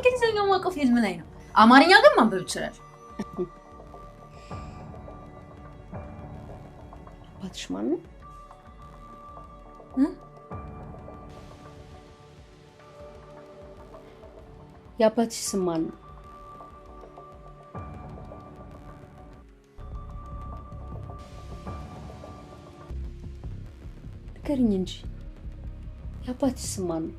እንግሊዘኛ ማቀፍ ፊልም ላይ ነው አማርኛ ግን ማንበብ ይችላል አባትሽ ማን ነው የአባትሽ ስም ማን ነው ንገሪኝ እንጂ የአባትሽ ስም ማን ነው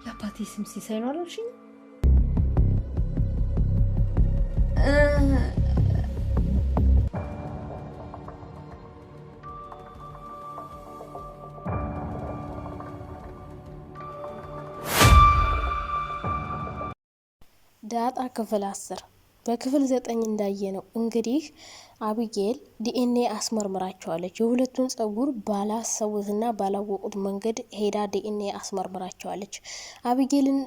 የአባትሽ ስም ሲሳይ ነው አልሽኝ ዳጣ ክፍል 10 በክፍል 9 እንዳየነው እንግዲህ አቢጌል ዲኤንኤ አስመርምራቸዋለች የሁለቱን ጸጉር ባላሰቡትና ባላወቁት መንገድ ሄዳ ዲኤንኤ አስመርምራቸዋለች አቢጌልን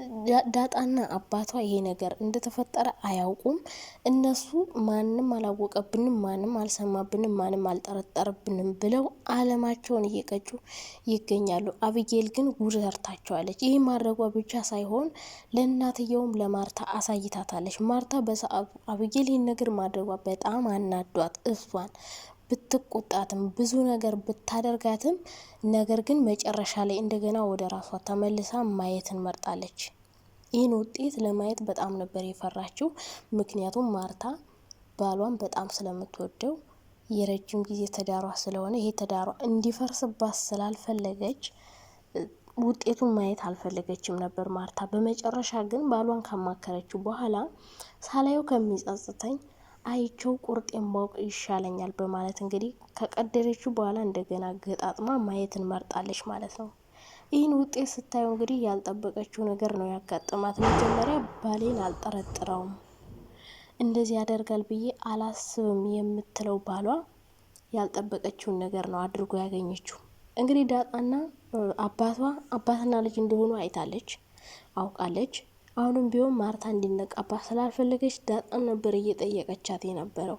ዳጣና አባቷ ይሄ ነገር እንደተፈጠረ አያውቁም እነሱ ማንንም አላወቀብንም ማንንም አልሰማብንም ማንንም አልጠረጠረብንም ብለው አለማቸውን እየቀጩ ይገኛሉ አቢጌል ግን ጉድ ሰርታቸዋለች ይሄ ማድረጓ ብቻ ሳይሆን ለእናትየውም ለማርታ አሳይታታለች ማርታ በሰዓቱ አቢጌል ይሄን ነገር ማድረጓ በጣም አናዷት እሷን ብትቆጣትም ብዙ ነገር ብታደርጋትም ነገር ግን መጨረሻ ላይ እንደገና ወደ ራሷ ተመልሳ ማየትን መርጣለች ይህን ውጤት ለማየት በጣም ነበር የፈራችው ምክንያቱም ማርታ ባሏን በጣም ስለምትወደው የረጅም ጊዜ ተዳሯ ስለሆነ ይሄ ተዳሯ እንዲፈርስባት ስላልፈለገች ውጤቱን ማየት አልፈለገችም ነበር ማርታ በመጨረሻ ግን ባሏን ካማከረችው በኋላ ሳላየው ከሚጸጽተኝ አይቸው ቁርጤን ባውቅ ይሻለኛል በማለት እንግዲህ ከቀደረችው በኋላ እንደገና ገጣጥማ ማየትን መርጣለች ማለት ነው ይህን ውጤት ስታየው እንግዲህ ያልጠበቀችው ነገር ነው ያጋጠማት መጀመሪያ ባሌን አልጠረጥረውም እንደዚህ ያደርጋል ብዬ አላስብም የምትለው ባሏ ያልጠበቀችውን ነገር ነው አድርጎ ያገኘችው እንግዲህ ዳጣና አባትና ልጅ እንደሆኑ አይታለች አውቃለች አሁንም ቢሆን ማርታ እንዲነቃባት ስላልፈለገች ዳጣን ነበር እየጠየቀቻት የነበረው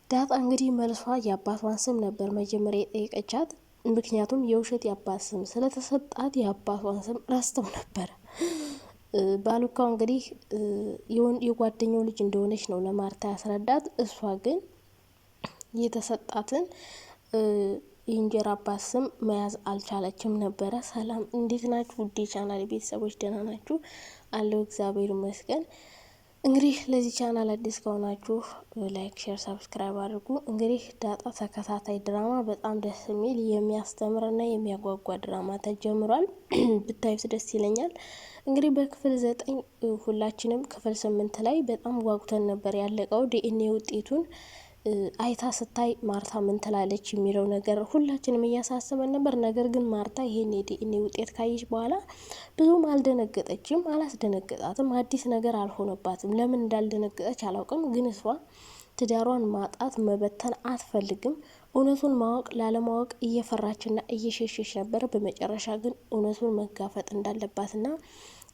ዳጣ እንግዲህ መልሷ የአባቷን ስም ነበር መጀመሪያ የጠየቀቻት ምክንያቱም የውሸት የአባት ስም ስለተሰጣት የአባቷን ስም ረስተው ነበር ባሉካው እንግዲህ የጓደኛው ልጅ እንደሆነች ነው ለማርታ ያስረዳት እሷ ግን የተሰጣትን የእንጀራ አባት ስም መያዝ አልቻለችም ነበረ ሰላም እንዴት ናችሁ ውዴ ቻናል ቤተሰቦች ደህና ናችሁ አለው እግዚአብሔር ይመስገን እንግዲህ ለዚህ ቻናል አዲስ ከሆናችሁ ላይክ ሼር ሰብስክራይብ አድርጉ እንግዲህ ዳጣ ተከታታይ ድራማ በጣም ደስ የሚል የሚያስተምርና የሚያጓጓ ድራማ ተጀምሯል ብታዩት ደስ ይለኛል እንግዲህ በክፍል 9 ሁላችንም ክፍል 8 ላይ በጣም ጓጉተን ነበር ያለቀው ዲኤንኤ ውጤቱን አይታ ስታይ ማርታ ምን ትላለች የሚለው ነገር ሁላችንም እያሳሰበን ነበር ነገር ግን ማርታ ይሄን ዲኤንኤ ውጤት ካየች በኋላ ብዙም አልደነገጠችም አላስደነገጣትም አዲስ ነገር አልሆነባትም ለምን እንዳልደነገጠች አላውቅም ግን እሷ ትዳሯን ማጣት መበተን አትፈልግም እውነቱን ማወቅ ላለማወቅ እየፈራችና እየሸሸች ነበር በመጨረሻ ግን እውነቱን መጋፈጥ እንዳለባትና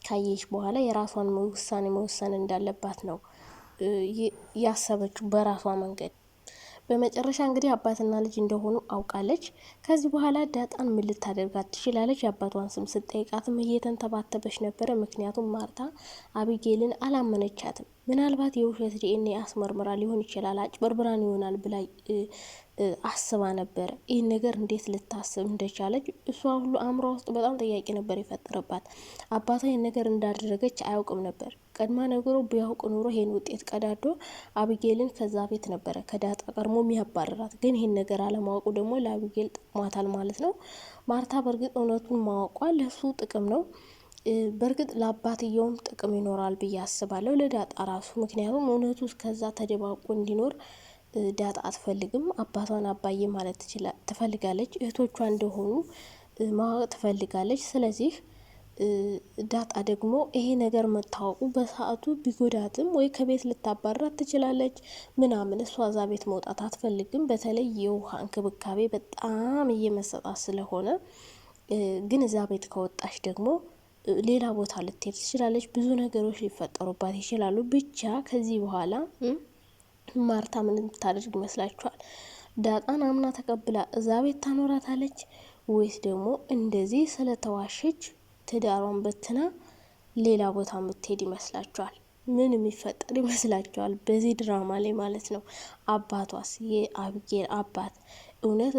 ካየች በኋላ የራሷን ውሳኔ መወሰን እንዳለባት ነው ያሰበችው በራሷ መንገድ በመጨረሻ እንግዲህ አባትና ልጅ እንደሆኑ አውቃለች ከዚህ በኋላ ዳጣን ምን ልታደርጋት ትችላለች አባቷን ስም ስትጠይቃትም እየተንተባተበች ነበር ምክንያቱም ማርታ አቢጌልን አላመነቻትም ምናልባት የውሸት ዲኤንኤ አስመርምራ ሊሆን ይችላል አጭበርብራን ይሆናል ብላ አስባ ነበር ይህን ነገር እንዴት ልታስብ እንደቻለች እሷ ሁሉ አእምሯ ውስጥ በጣም ጥያቄ ነበር የፈጠረባት አባቷ ይህን ነገር እንዳደረገች አያውቅም ነበር ቀድማ ነገሩ ቢያውቅ ኑሮ ይሄን ውጤት ቀዳዶ አቢጌልን ከዛ ቤት ነበረ ከዳጣ ቀርሞ የሚያባረራት ግን ይሄን ነገር አለማወቁ ደግሞ ለአቢጌል ጥቅሟታል ማለት ነው ማርታ በርግጥ እውነቱን ማወቋ ለሱ ጥቅም ነው በርግጥ ለአባትየውም ጥቅም ይኖራል ብዬ አስባለሁ ለዳጣ ራሱ ምክንያቱም እውነቱ እስከዛ ተደባቆ እንዲኖር ዳጣ አትፈልግም አባቷን አባዬ ማለት ትፈልጋለች እህቶቿ እንደሆኑ ማወቅ ትፈልጋለች ስለዚህ ዳጣ ደግሞ ይሄ ነገር መታወቁ በሰዓቱ ቢጎዳትም ወይ ከቤት ልታባራት ትችላለች ምናምን እሷ ዛ ቤት መውጣት አትፈልግም በተለይ የውሃ እንክብካቤ በጣም እየመሰጣት ስለሆነ ግን እዛ ቤት ከወጣች ደግሞ ሌላ ቦታ ልትሄድ ትችላለች ብዙ ነገሮች ሊፈጠሩባት ይችላሉ ብቻ ከዚህ በኋላ ማርታ ምን ታደርግ ይመስላችኋል ዳጣን አምና ተቀብላ እዛ ቤት ታኖራታለች ወይስ ደግሞ እንደዚህ ስለተዋሸች ትዳሯን በትና ሌላ ቦታ የምትሄድ ይመስላችኋል? ምን የሚፈጠር ይመስላችኋል በዚህ ድራማ ላይ ማለት ነው? አባቷስ የአቢጌል አባት እውነት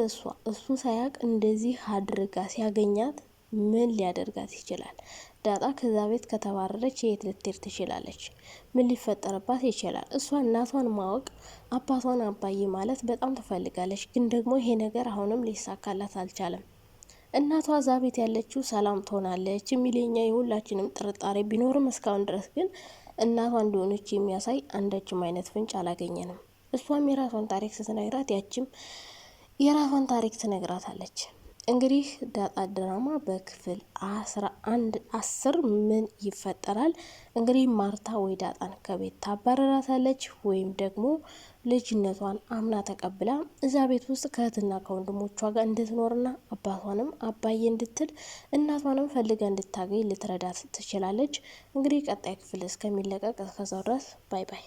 እሱ ሳያቅ እንደዚህ አድርጋ ሲያገኛት ምን ሊያደርጋት ይችላል? ዳጣ ከዛ ቤት ከተባረረች የት ልትሄድ ትችላለች? ምን ሊፈጠርባት ይችላል? እሷ እናቷን ማወቅ አባቷን አባዬ ማለት በጣም ትፈልጋለች። ግን ደግሞ ይሄ ነገር አሁንም ሊሳካላት አልቻለም። እናቷ እዛ ቤት ያለችው ሰላም ትሆናለች የሚለኛ የሁላችንም ጥርጣሬ ቢኖርም እስካሁን ድረስ ግን እናቷ እንደሆነች የሚያሳይ አንዳችም አይነት ፍንጭ አላገኘንም። እሷም የራሷን ታሪክ ስትነግራት ያችም የራሷን ታሪክ ትነግራታለች። እንግዲህ ዳጣ ድራማ በክፍል 10 ምን ይፈጠራል? እንግዲህ ማርታ ወይ ዳጣን ከቤት ታባረራታለች ወይም ደግሞ ልጅነቷን አምና ተቀብላ እዛ ቤት ውስጥ ከእህትና ከወንድሞቿ ጋር እንድትኖርና አባቷንም አባዬ እንድትል እናቷንም ፈልጋ እንድታገኝ ልትረዳት ትችላለች። እንግዲህ ቀጣይ ክፍል እስከሚለቀቅ እስከዛው ድረስ ባይ ባይ።